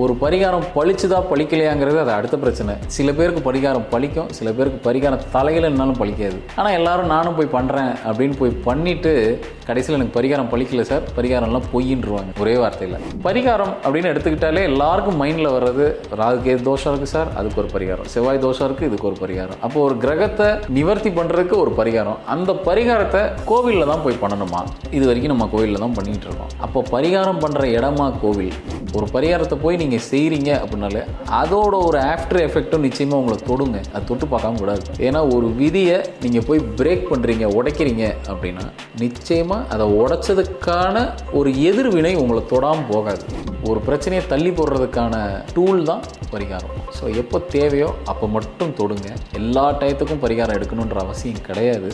ஒரு பரிகாரம் பழிச்சுதா பழிக்கலையாங்கிறது அது அடுத்த பிரச்சனை. சில பேருக்கு பரிகாரம் பழிக்கும், சில பேருக்கு பரிகாரம் தலையிலன்னாலும் பழிக்காது. ஆனால் எல்லாரும் நானும் போய் பண்ணுறேன் அப்படின்னு போய் பண்ணிட்டு கடைசியில் எனக்கு பரிகாரம் பழிக்கல சார், பரிகாரம்லாம் பொய்யின்றுவாங்க ஒரே வார்த்தையில். பரிகாரம் அப்படின்னு எடுத்துக்கிட்டாலே எல்லாருக்கும் மைண்டில் வர்றது ராகு கேது தோஷம் இருக்குது சார், அதுக்கு ஒரு பரிகாரம், செவ்வாய் தோஷம் இருக்குது, இதுக்கு ஒரு பரிகாரம். அப்போ ஒரு கிரகத்தை நிவர்த்தி பண்ணுறதுக்கு ஒரு பரிகாரம், அந்த பரிகாரத்தை கோவிலில் தான் போய் பண்ணணுமா? இது வரைக்கும் நம்ம கோவிலில் தான் பண்ணிகிட்டு இருக்கோம். அப்போ பரிகாரம் பண்ணுற இடமா கோவில்? ஒரு பரிகாரத்தை போய் நீங்கள் செய்கிறீங்க அப்படின்னாலே அதோட ஒரு ஆஃப்டர் எஃபெக்டும் நிச்சயமாக உங்களை தொடுங்க. அது தொட்டு பார்க்காம கூடாது. ஏன்னா ஒரு விதியை நீங்கள் போய் பிரேக் பண்ணுறீங்க, உடைக்கிறீங்க அப்படின்னா நிச்சயமாக அதை உடைச்சதுக்கான ஒரு எதிர்வினை உங்களை தொடாமல் போகாது. ஒரு பிரச்சனையை தள்ளி போடுறதுக்கான டூல் தான் பரிகாரம். ஸோ எப்போ தேவையோ அப்போ மட்டும் தொடுங்க. எல்லா டயத்துக்கும் பரிகாரம் எடுக்கணுன்ற அவசியம் கிடையாது.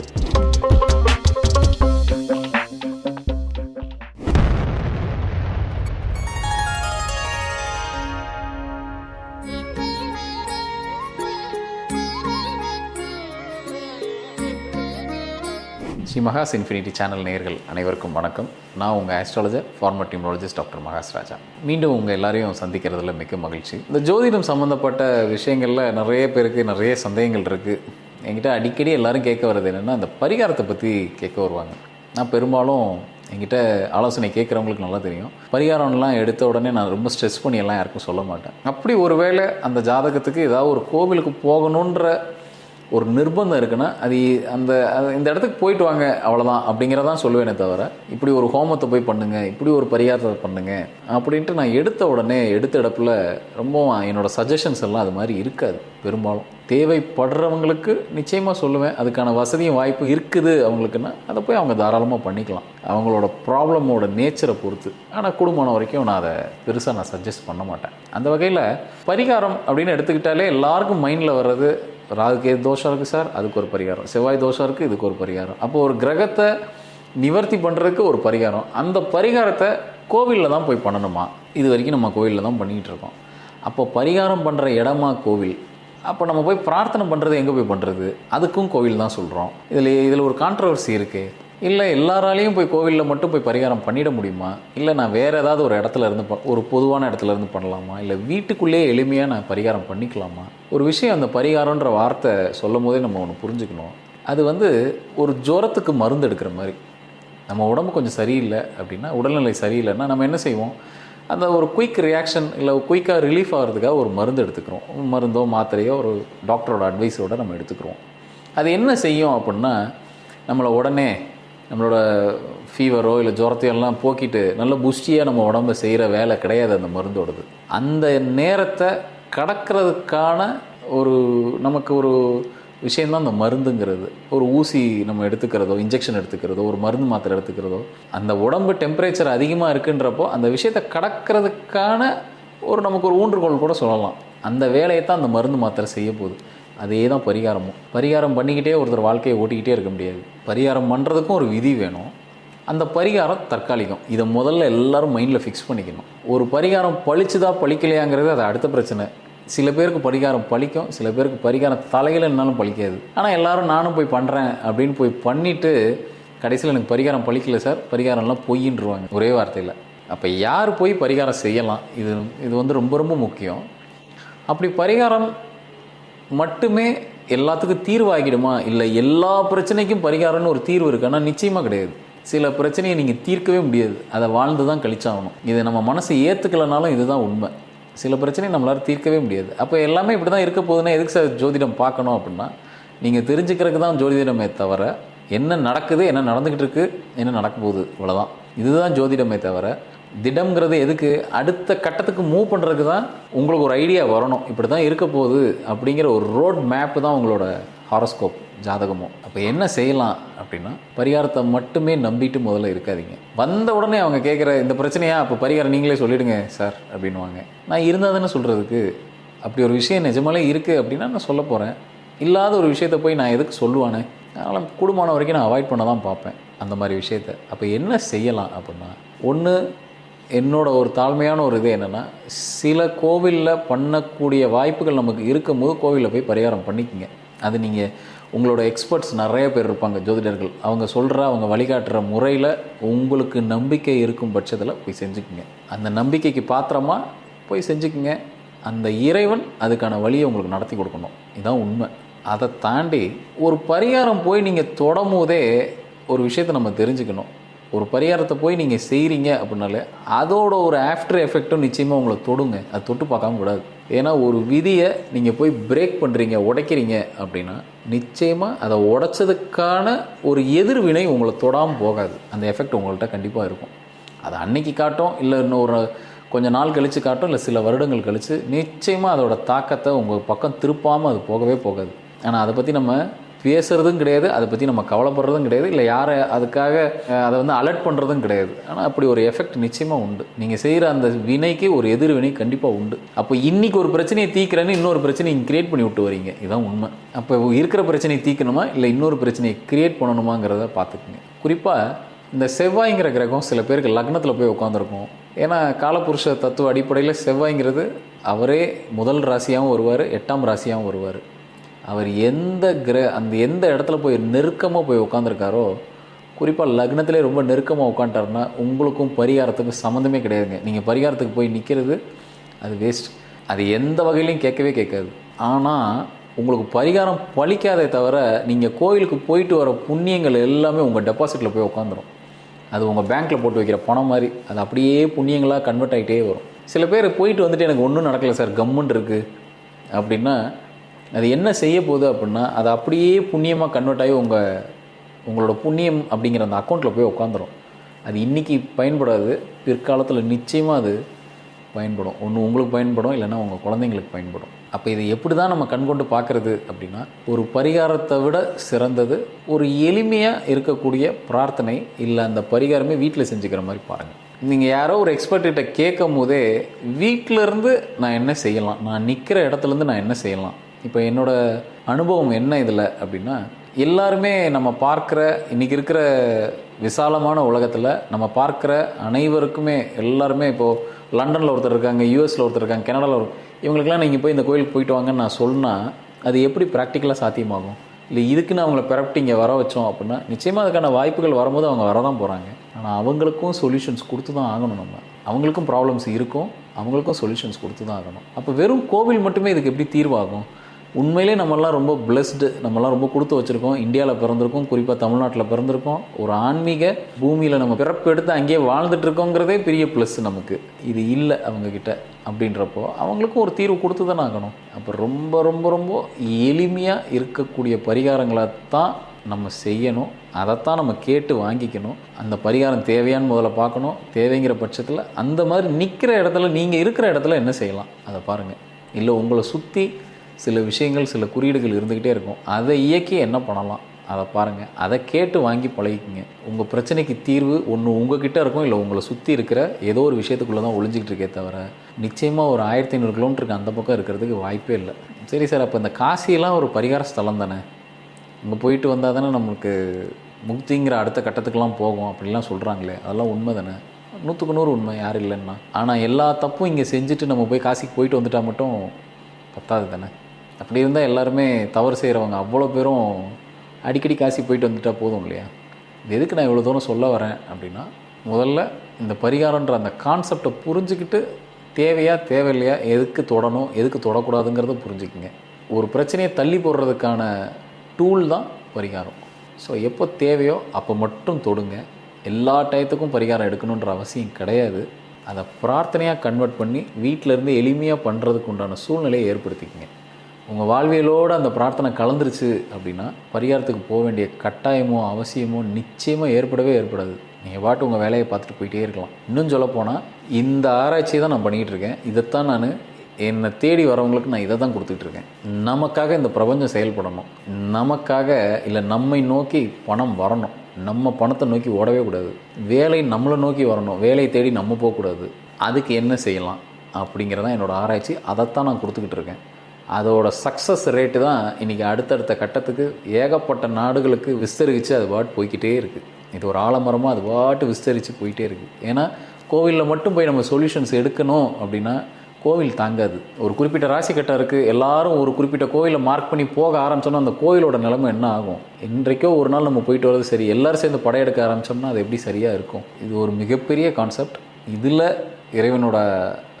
ஸ்ரீ மகாஸ் இன்ஃபினிட்டி சேனல் நேயர்கள் அனைவருக்கும் வணக்கம். நான் உங்கள் ஆஸ்ட்ராலஜர், ஃபார்மர் நியூமராலஜிஸ்ட் டாக்டர் மகாஸ் ராஜா. மீண்டும் உங்கள் எல்லாரையும் சந்திக்கிறதுல மிக்க மகிழ்ச்சி. இந்த ஜோதிடம் சம்மந்தப்பட்ட விஷயங்களில் நிறைய பேருக்கு நிறைய சந்தேகங்கள் இருக்குது. என்கிட்ட அடிக்கடி எல்லோரும் கேட்க வர்றது என்னென்னா, அந்த பரிகாரத்தை பற்றி கேட்க வருவாங்க. நான் பெரும்பாலும் என்கிட்ட ஆலோசனை கேட்குறவங்களுக்கு நல்லா தெரியும், பரிகாரம்லாம் எடுத்த உடனே நான் ரொம்ப ஸ்ட்ரெஸ் பண்ணி எல்லாம் யாருக்கும் சொல்ல மாட்டேன். அப்படி ஒரு வேளை அந்த ஜாதகத்துக்கு ஏதாவது ஒரு கோவிலுக்கு போகணுன்ற ஒரு நிர்பந்தம் இருக்குன்னா அது இந்த இடத்துக்கு போயிட்டு வாங்க அவ்வளோதான் அப்படிங்கிறதான் சொல்லுவேனே தவிர, இப்படி ஒரு ஹோமத்தை போய் பண்ணுங்க, இப்படி ஒரு பரிகாரத்தை பண்ணுங்க அப்படின்ட்டு நான் எடுத்த உடனே எடுத்த இடத்துல ரொம்ப என்னோட சஜஷன்ஸ் எல்லாம் அது மாதிரி இருக்காது. பெரும்பாலும் தேவைப்படுறவங்களுக்கு நிச்சயமாக சொல்லுவேன், அதுக்கான வசதியும் வாய்ப்பு இருக்குது அவங்களுக்குன்னா அதை போய் அவங்க தாராளமாக பண்ணிக்கலாம், அவங்களோட ப்ராப்ளமோட நேச்சரை பொறுத்து. ஆனால் குடும்பம் வரைக்கும் நான் அதை பெருசாக நான் சஜஸ்ட் பண்ண மாட்டேன். அந்த வகையில் பரிகாரம் அப்படின்னு எடுத்துக்கிட்டாலே எல்லாருக்கும் மைண்டில் வர்றது ராகு கேது தோஷம் இருக்குது சார், அதுக்கு ஒரு பரிகாரம், செவ்வாய் தோஷம் இருக்குது, இதுக்கு ஒரு பரிகாரம். அப்போ ஒரு கிரகத்தை நிவர்த்தி பண்ணுறதுக்கு ஒரு பரிகாரம், அந்த பரிகாரத்தை கோவிலில் தான் போய் பண்ணணுமா? இது வரைக்கும் நம்ம கோவிலில் தான் பண்ணிகிட்டு இருக்கோம். அப்போ பரிகாரம் பண்ணுற இடமா கோவில்? அப்போ நம்ம போய் பிரார்த்தனை பண்ணுறது எங்கே போய் பண்ணுறது? அதுக்கும் கோவில் தான் சொல்கிறோம். இதில் ஒரு கான்ட்ரவர்சி இருக்குது. இல்லை எல்லாராலையும் போய் கோவிலில் மட்டும் போய் பரிகாரம் பண்ணிட முடியுமா? இல்லை நான் வேறு ஏதாவது ஒரு இடத்துல இருந்து ஒரு பொதுவான இடத்துல இருந்து பண்ணலாமா? இல்லை வீட்டுக்குள்ளேயே எளிமையாக நான் பரிகாரம் பண்ணிக்கலாமா? ஒரு விஷயம், அந்த பரிகாரன்ற வார்த்தை சொல்லும் போதே நம்ம ஒன்று புரிஞ்சுக்கணும். அது ஒரு ஜுரத்துக்கு மருந்து எடுக்கிற மாதிரி. நம்ம உடம்பு கொஞ்சம் சரியில்லை அப்படின்னா, உடல்நிலை சரியில்லைன்னா நம்ம என்ன செய்வோம்? அந்த ஒரு குயிக் ரியாக்ஷன் இல்லை குயிக்காக ரிலீஃப் ஆகிறதுக்காக ஒரு மருந்து எடுத்துக்கிறோம். மருந்தோ மாத்திரையோ ஒரு டாக்டரோட அட்வைஸோடு நம்ம எடுத்துக்கிறோம். அது என்ன செய்யும் அப்படின்னா, நம்மளை உடனே நம்மளோட ஃபீவரோ இல்லை ஜுரத்தையெல்லாம் போக்கிட்டு நல்ல புஷ்டியாக நம்ம உடம்பை செய்கிற வேலை கிடையாது அந்த மருந்தோடது. அந்த நேரத்தை கடக்கிறதுக்கான நமக்கு ஒரு விஷயந்தான் அந்த மருந்துங்கிறது. ஒரு ஊசி நம்ம எடுத்துக்கிறதோ, இன்ஜெக்ஷன் எடுத்துக்கிறதோ, ஒரு மருந்து மாத்திரை எடுத்துக்கிறதோ, அந்த உடம்பு டெம்பரேச்சர் அதிகமாக இருக்குன்றப்போ அந்த விஷயத்தை கடக்கிறதுக்கான நமக்கு ஒரு ஊன்றுகோல் கூட சொல்லலாம். அந்த வேலையை தான் அந்த மருந்து மாத்திரை செய்ய போகுது. அதே தான் பரிகாரமும். பரிகாரம் பண்ணிக்கிட்டே ஒருத்தர் வாழ்க்கையை ஓட்டிக்கிட்டே இருக்க முடியாது. பரிகாரம் பண்ணுறதுக்கும் ஒரு விதி வேணும். அந்த பரிகாரம் தற்காலிகம். இதை முதல்ல எல்லோரும் மைண்டில் ஃபிக்ஸ் பண்ணிக்கணும். ஒரு பரிகாரம் பழிச்சுதா பழிக்கலையாங்கிறது அது அடுத்த பிரச்சனை. சில பேருக்கு பரிகாரம் பழிக்கும், சில பேருக்கு பரிகாரம் தலையிலன்னாலும் பழிக்காது. ஆனால் எல்லோரும் நானும் போய் பண்ணுறேன் அப்படின்னு போய் பண்ணிவிட்டு கடைசியில் எனக்கு பரிகாரம் பழிக்கல சார், பரிகாரம்லாம் பொய்யின்றுவாங்க ஒரே வார்த்தையில். அப்போ யார் போய் பரிகாரம் செய்யலாம்? இது ரொம்ப ரொம்ப முக்கியம். அப்படி பரிகாரம் மட்டுமே எல்லாத்துக்கும் தீர்வாகிடுமா? இல்லை எல்லா பிரச்சனைக்கும் பரிகாரம்னு ஒரு தீர்வு இருக்குன்னா நிச்சயமாக கிடையாது. சில பிரச்சனையை நீங்கள் தீர்க்கவே முடியாது, அதை வாழ்ந்து தான் கழிச்சாகணும். இதை நம்ம மனசு ஏற்றுக்கலைனாலும் இதுதான் உண்மை. சில பிரச்சனையை நம்மளால் தீர்க்கவே முடியாது. அப்போ எல்லாமே இப்படி தான் இருக்க போகுதுன்னா எதுக்கு சார் ஜோதிடம் பார்க்கணும் அப்படின்னா, நீங்கள் தெரிஞ்சுக்கிறதுக்கு தான் ஜோதிடமே தவிர, என்ன நடக்குது, என்ன நடந்துக்கிட்டு இருக்குது, என்ன நடக்க போகுது, இவ்வளோதான். இதுதான் ஜோதிடமே தவிர, திடம்ங்கிறது எதுக்கு? அடுத்த கட்டத்துக்கு மூவ் பண்ணுறதுக்கு தான். உங்களுக்கு ஒரு ஐடியா வரணும், இப்படி தான் இருக்க போகுது அப்படிங்கிற ஒரு ரோட் மேப்பு தான் உங்களோட ஹாரோஸ்கோப் ஜாதகமும். அப்போ என்ன செய்யலாம் அப்படின்னா, பரிகாரத்தை மட்டுமே நம்பிட்டு முதல்ல இருக்காதீங்க. வந்த உடனே அவங்க கேட்குற இந்த பிரச்சனையா, அப்போ பரிகாரம் நீங்களே சொல்லிவிடுங்க சார் அப்படின்வாங்க. நான் இருந்தால் தானே சொல்கிறதுக்கு. அப்படி ஒரு விஷயம் நிஜமாலே இருக்குது அப்படின்னா நான் சொல்ல போகிறேன். இல்லாத ஒரு விஷயத்தை போய் நான் எதுக்கு சொல்லுவானே? அதனால் கூடுமான வரைக்கும் நான் அவாய்ட் பண்ண தான் பார்ப்பேன் அந்த மாதிரி விஷயத்த. அப்போ என்ன செய்யலாம் அப்படின்னா, ஒன்று, என்னோட ஒரு தாழ்மையான ஒரு இது என்னென்னா, சில கோவிலில் பண்ணக்கூடிய வாய்ப்புகள் நமக்கு இருக்கும் போது கோவிலில் போய் பரிகாரம் பண்ணிக்கோங்க. அது நீங்கள் உங்களோட எக்ஸ்பர்ட்ஸ் நிறைய பேர் இருப்பாங்க, ஜோதிடர்கள். அவங்க வழிகாட்டுற முறையில் உங்களுக்கு நம்பிக்கை இருக்கும் பட்சத்தில் போய் செஞ்சுக்குங்க. அந்த நம்பிக்கைக்கு பாத்திரமாக போய் செஞ்சுக்குங்க. அந்த இறைவன் அதுக்கான வழியை உங்களுக்கு நடத்தி கொடுக்கணும். இதுதான் உண்மை. அதை தாண்டி ஒரு பரிகாரம் போய் நீங்கள் தொடரும்போதே ஒரு விஷயத்தை நம்ம தெரிஞ்சுக்கணும். ஒரு பரிகாரத்தை போய் நீங்கள் செய்கிறீங்க அப்படின்னாலே அதோட ஒரு ஆஃப்டர் எஃபெக்டும் நிச்சயமாக உங்களை தொடுங்க. அது தொட்டு பார்க்காம கூடாது. ஏன்னா ஒரு விதியை நீங்கள் போய் பிரேக் பண்ணுறீங்க, உடைக்கிறீங்க அப்படின்னா நிச்சயமாக அதை உடைச்சதுக்கான ஒரு எதிர்வினை உங்களை தொடாமல் போகாது. அந்த எஃபெக்ட் உங்கள்கிட்ட கண்டிப்பாக இருக்கும். அதை அன்னைக்கு காட்டும், இல்லை இன்னொரு கொஞ்சம் நாள் கழித்து காட்டும், இல்லை சில வருடங்கள் கழித்து நிச்சயமாக அதோட தாக்கத்தை உங்கள் பக்கம் திருப்பாமல் அது போகவே போகாது. ஆனால் அதை பற்றி நம்ம பேசுகிறதும் கிடையாது, அதை பற்றி நம்ம கவலைப்படுறதும் கிடையாது, இல்லை யாரை அதுக்காக அதை அலர்ட் பண்ணுறதும் கிடையாது. ஆனால் அப்படி ஒரு எஃபெக்ட் நிச்சயமாக உண்டு. நீங்கள் செய்கிற அந்த வினைக்கு ஒரு எதிர்வினை கண்டிப்பாக உண்டு. அப்போ இன்றைக்கி ஒரு பிரச்சனையை தீக்கிறேன்னு இன்னொரு பிரச்சனையை கிரியேட் பண்ணி விட்டு வரீங்க. இதுதான் உண்மை. அப்போ இருக்கிற பிரச்சனையை தீக்கணுமா இல்லை இன்னொரு பிரச்சனையை கிரியேட் பண்ணணுமாங்கிறத பார்த்துக்குங்க. குறிப்பாக இந்த செவ்வாய்ங்கிற கிரகம் சில பேருக்கு லக்னத்தில் போய் உட்காந்துருக்கும். ஏன்னா காலபுருஷ தத்துவ அடிப்படையில் செவ்வாய்ங்கிறது அவரே முதல் ராசியாகவும் வருவார், 8ஆம் ராசியாகவும் வருவார். அவர் எந்த இடத்துல போய் நெருக்கமாக போய் உட்காந்துருக்காரோ, குறிப்பாக லக்னத்திலே ரொம்ப நெருக்கமாக உட்காந்துட்டாருன்னா உங்களுக்கும் பரிகாரத்துக்கும் சம்மந்தமே கிடையாதுங்க. நீங்கள் பரிகாரத்துக்கு போய் நிற்கிறது அது வேஸ்ட். அது எந்த வகையிலையும் கேட்கவே கேட்காது. ஆனால் உங்களுக்கு பரிகாரம் பலிக்காதே தவிர நீங்கள் கோயிலுக்கு போயிட்டு வர புண்ணியங்கள் எல்லாமே உங்கள் டெபாசிட்டில் போய் உட்காந்துரும். அது உங்கள் பேங்க்கில் போட்டு வைக்கிற பணம் மாதிரி அது அப்படியே புண்ணியங்களாக கன்வெர்ட் ஆகிட்டே வரும். சில பேர் போயிட்டு வந்துட்டு எனக்கு ஒன்றும் நடக்கலை சார், கம்முன்னு இருக்குது அப்படின்னா அது என்ன செய்ய போகுது அப்படின்னா அது அப்படியே புண்ணியமாக கன்வெர்ட் ஆகி உங்களோட புண்ணியம் அப்படிங்கிற அந்த அக்கௌண்ட்டில் போய் உட்காந்துரும். அது இன்றைக்கி பயன்படாது, பிற்காலத்தில் நிச்சயமாக அது பயன்படும். ஒன்று உங்களுக்கு பயன்படும், இல்லைன்னா உங்கள் குழந்தைங்களுக்கு பயன்படும். அப்போ இதை எப்படி தான் நம்ம கண்கொண்டு பார்க்குறது அப்படின்னா, ஒரு பரிகாரத்தை விட சிறந்தது ஒரு எளிமையாக இருக்கக்கூடிய பிரார்த்தனை, இல்லை அந்த பரிகாரமே வீட்டில் செஞ்சுக்கிற மாதிரி பாருங்கள். நீங்கள் யாரோ ஒரு எக்ஸ்பர்ட்டிட்ட கேட்கும் போதே வீட்டிலேருந்து நான் என்ன செய்யலாம், நான் நிற்கிற இடத்துலேருந்து நான் என்ன செய்யலாம். இப்போ என்னோடய அனுபவம் என்ன இதில் அப்படின்னா, எல்லாருமே நம்ம பார்க்குற இன்றைக்கி இருக்கிற விசாலமான உலகத்தில் நம்ம பார்க்குற அனைவருக்குமே எல்லாருமே இப்போது லண்டனில் ஒருத்தர் இருக்காங்க, யூஎஸில் ஒருத்தர் இருக்காங்க, கனடாவில் இவங்களுக்கெல்லாம் நீங்கள் போய் இந்த கோயிலுக்கு போயிட்டு வாங்கன்னு நான் சொன்னால் அது எப்படி ப்ராக்டிக்கலாக சாத்தியமாகும்? இல்லை இதுக்குன்னு அவங்கள பிறப்பிட்டு இங்கே வர வச்சோம் அப்படின்னா நிச்சயமாக அதுக்கான வாய்ப்புகள் வரும்போது அவங்க வரதான் போகிறாங்க. ஆனால் அவங்களுக்கும் சொல்யூஷன்ஸ் கொடுத்து தான் ஆகணும். நம்ம அவங்களுக்கும் ப்ராப்ளம்ஸ் இருக்கும், அவங்களுக்கும் சொல்யூஷன்ஸ் கொடுத்து தான் ஆகணும். அப்போ வெறும் கோவில் மட்டுமே இதுக்கு எப்படி தீர்வாகும்? உண்மையிலே நம்மளாம் ரொம்ப பிளஸ்டு, நம்மளாம் ரொம்ப கொடுத்து வச்சுருக்கோம். இந்தியாவில் பிறந்திருக்கோம், குறிப்பாக தமிழ்நாட்டில் பிறந்திருக்கோம். ஒரு ஆன்மீக பூமியில் நம்ம பிறப்பு எடுத்து அங்கேயே வாழ்ந்துட்டு இருக்கோங்கிறதே பெரிய ப்ளஸ் நமக்கு. இது இல்லை அவங்கக்கிட்ட அப்படின்றப்போ அவங்களுக்கும் ஒரு தீர்வு கொடுத்து தானே ஆகணும். அப்போ ரொம்ப ரொம்ப ரொம்ப எளிமையாக இருக்கக்கூடிய பரிகாரங்களை தான் நம்ம செய்யணும். அதைத்தான் நம்ம கேட்டு வாங்கிக்கணும். அந்த பரிகாரம் தேவையான்னு முதல்ல பார்க்கணும். தேவைங்கிற பட்சத்தில் அந்த மாதிரி நிற்கிற இடத்துல நீங்கள் இருக்கிற இடத்துல என்ன செய்யலாம் அதை பாருங்கள். இல்லை உங்களை சுற்றி சில விஷயங்கள், சில குறியீடுகள் இருந்துக்கிட்டே இருக்கும், அதை இயக்கி என்ன பண்ணலாம் அதை பாருங்கள். அதை கேட்டு வாங்கி பழகிக்குங்க. உங்கள் பிரச்சனைக்கு தீர்வு ஒன்று உங்ககிட்ட இருக்கும், இல்லை உங்களை சுற்றி இருக்கிற ஏதோ ஒரு விஷயத்துக்குள்ளே தான் ஒளிஞ்சிக்கிட்டு இருக்கே தவிர நிச்சயமாக ஒரு 1500 கிலோமீட்டருக்கு அந்த பக்கம் இருக்கிறதுக்கு வாய்ப்பே இல்லை. சரி சார், அப்போ இந்த காசியெல்லாம் ஒரு பரிகார ஸ்தலம் தானே, இங்கே போயிட்டு வந்தால் தானே நம்மளுக்கு முக்திங்கிற அடுத்த கட்டத்துக்கெலாம் போகும் அப்படிலாம் சொல்கிறாங்களே, அதெல்லாம் உண்மை தானே? 100க்கு 100 உண்மை, யார் இல்லைன்னா. ஆனால் எல்லா தப்பும் இங்கே செஞ்சுட்டு நம்ம போய் காசிக்கு போயிட்டு வந்துட்டால் மட்டும் பத்தாது தானே? அப்படி இருந்தால் எல்லாருமே தவறு செய்கிறவங்க அவ்வளோ பேரும் அடிக்கடி காசி போயிட்டு வந்துட்டால் போதும் இல்லையா? இது எதுக்கு நான் இவ்வளோ தூரம் சொல்ல வரேன் அப்படின்னா, முதல்ல இந்த பரிகாரன்ற அந்த கான்செப்டை புரிஞ்சுக்கிட்டு தேவையா தேவையில்லையா, எதுக்கு தொடணும் எதுக்கு தொடக்கூடாதுங்கிறத புரிஞ்சுக்குங்க. ஒரு பிரச்சனையை தள்ளி போடுறதுக்கான டூல் தான் பரிகாரம். ஸோ எப்போ தேவையோ அப்போ மட்டும் தொடுங்க. எல்லா டயத்துக்கும் பரிகாரம் எடுக்கணுன்ற அவசியம் கிடையாது. அதை பிரார்த்தனையாக கன்வெர்ட் பண்ணி வீட்டிலேருந்து எளிமையாக பண்ணுறதுக்கு உண்டான சூழ்நிலையை ஏற்படுத்திக்கங்க. உங்கள் வாழ்வியலோடு அந்த பிரார்த்தனை கலந்துருச்சு அப்படின்னா பரிகாரத்துக்கு போக வேண்டிய கட்டாயமோ அவசியமோ நிச்சயமாக ஏற்படவே ஏற்படாது. நீங்கள் பாட்டு உங்கள் வேலையை பார்த்துட்டு போயிட்டே இருக்கலாம். இன்னும் சொல்லப்போனால் இந்த ஆராய்ச்சியை தான் நான் பண்ணிக்கிட்டு இருக்கேன். இதைத்தான் நான் என்னை தேடி வரவங்களுக்கு நான் இதை தான் கொடுத்துட்ருக்கேன். நமக்காக இந்த பிரபஞ்சம் செயல்படணும், நமக்காக இல்லை நம்மை நோக்கி பணம் வரணும். நம்ம பணத்தை நோக்கி ஓடவே கூடாது. வேலை நம்மளை நோக்கி வரணும், வேலையை தேடி நம்ம போகக்கூடாது. அதுக்கு என்ன செய்யலாம் அப்படிங்கிறதான் என்னோடய ஆராய்ச்சி. அதைத்தான் நான் கொடுத்துக்கிட்டு இருக்கேன். அதோட சக்ஸஸ் ரேட்டு தான் இன்றைக்கி அடுத்தடுத்த கட்டத்துக்கு ஏகப்பட்ட நாடுகளுக்கு விஸ்தரித்து அது பாட்டு போய்கிட்டே இருக்குது. இது ஒரு ஆலமரமாக அது பாட்டு விஸ்தரித்து போயிட்டே இருக்குது. ஏன்னா கோவிலில் மட்டும் போய் நம்ம சொல்யூஷன்ஸ் எடுக்கணும் அப்படின்னா கோவில் தாங்காது. ஒரு குறிப்பிட்ட ராசி கட்டம் இருக்குது, எல்லாரும் ஒரு குறிப்பிட்ட கோவிலை மார்க் பண்ணி போக ஆரம்பித்தோன்னா அந்த கோவிலோட நிலைமை என்ன ஆகும்? இன்றைக்கோ ஒரு நாள் நம்ம போயிட்டு வரது சரி, எல்லோரும் சேர்ந்து படையெடுக்க ஆரம்பித்தோம்னா அது எப்படி சரியாக இருக்கும்? இது ஒரு மிகப்பெரிய கான்செப்ட். இதில் இறைவனோட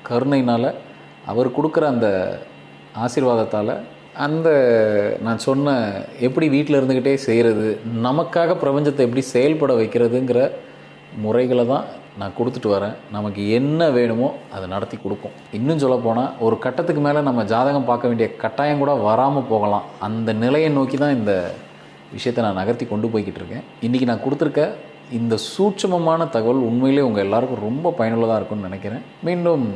கருணையினால், அவர் கொடுக்குற அந்த ஆசீர்வாதத்தால், அந்த நான் சொன்ன எப்படி வீட்டில் இருந்துக்கிட்டே செய்கிறது, நமக்காக பிரபஞ்சத்தை எப்படி செயல்பட வைக்கிறதுங்கிற முறைகளை தான் நான் கொடுத்துட்டு வரேன். நமக்கு என்ன வேணுமோ அதை நடத்தி கொடுக்கும். இன்னும் சொல்லப்போனால் ஒரு கட்டத்துக்கு மேலே நம்ம ஜாதகம் பார்க்க வேண்டிய கட்டாயம் கூட வராமல் போகலாம். அந்த நிலையை நோக்கி தான் இந்த விஷயத்தை நான் நகர்த்தி கொண்டு போய்கிட்டு இருக்கேன். இன்றைக்கி நான் கொடுத்துருக்க இந்த சூட்சமமான தகவல் உண்மையிலே உங்கள் எல்லாருக்கும் ரொம்ப பயனுள்ளதாக இருக்கும்னு நினைக்கிறேன். மீண்டும்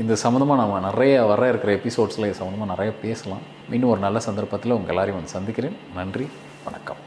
இந்த சம்மந்தமாக நம்ம வர இருக்கிற எபிசோட்ஸில் இது சம்மந்தமாக நிறைய பேசலாம். மீண்டும் ஒரு நல்ல சந்தர்ப்பத்தில் உங்கள் எல்லாரையும் வந்து சந்திக்கிறேன். நன்றி, வணக்கம்.